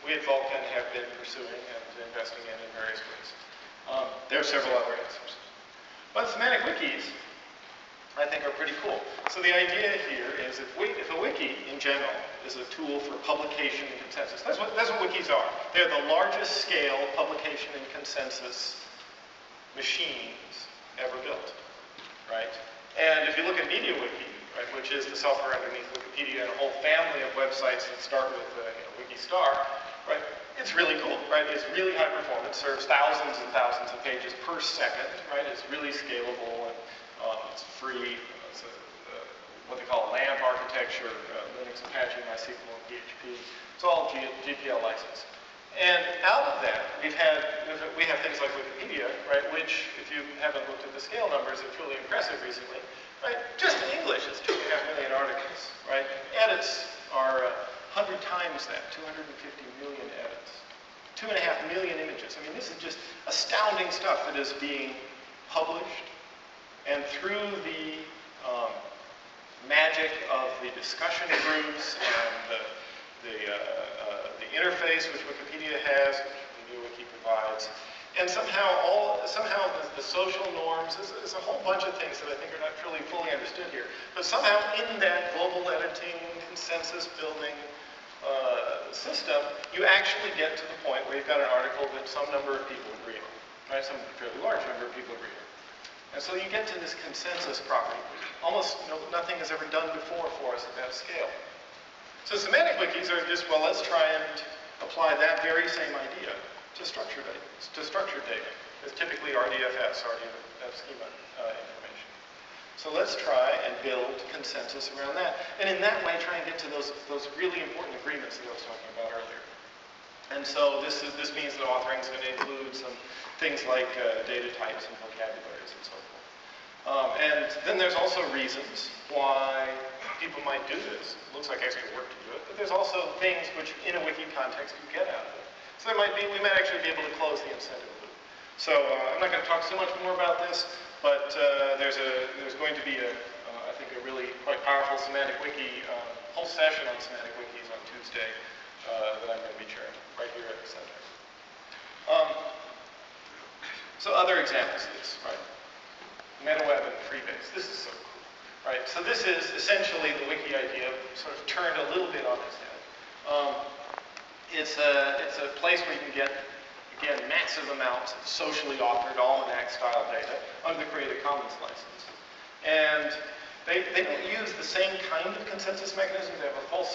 we at Vulcan have been pursuing and investing in various ways. There are several other answers. But semantic wikis, I think, are pretty cool. So the idea here is if a wiki, in general, is a tool for publication and consensus. That's what wikis are. They're the largest scale publication and consensus machines ever built, right? And if you look at MediaWiki, right, which is the software underneath Wikipedia and a whole family of websites that start with WikiStar, right? It's really cool, right? It's really high performance, serves thousands and thousands of pages per second, right? It's really scalable and it's free. It's what they call LAMP architecture, Linux, Apache, MySQL, and PHP. It's all GPL licensed. And out of that, we have things like Wikipedia, right? Which, if you haven't looked at the scale numbers, it's really impressive recently, right? Just in English, it's 2.5 million articles, right? Edits are 100 times that, 250 million edits. 2.5 million images. I mean, this is just astounding stuff that is being published. And through the magic of the discussion groups and the interface which Wikipedia has, MediaWiki provides, and somehow the social norms, there's a whole bunch of things that I think are not really fully understood here. But somehow in that global editing, consensus building system, you actually get to the point where you've got an article that some number of people agree on, right? Some fairly large number of people agree on. And so you get to this consensus property. Almost nothing has ever done before for us at that scale. So semantic wikis are just, well, let's try and apply that very same idea to structured data. It's typically RDFS, RDF schema information. So let's try and build consensus around that. And in that way, try and get to those really important agreements that I was talking about earlier. And so this means that authoring is going to include some things like data types and vocabularies and so forth. And then there's also reasons why people might do this. It looks like extra work to do it, but there's also things which, in a wiki context, you get out of it. So we might actually be able to close the incentive loop. So I'm not going to talk so much more about this, but there's going to be I think a really quite powerful semantic wiki, whole session on semantic wikis on Tuesday that I'm going to be chairing right here at the center. So other examples of this, right? MetaWeb and Freebase. This is so cool, right? So this is essentially the wiki idea sort of turned a little bit on its head. It's a place where you can get, again, massive amounts of socially authored almanac-style data under the Creative Commons license. And they don't use the same kind of consensus mechanism. They have a full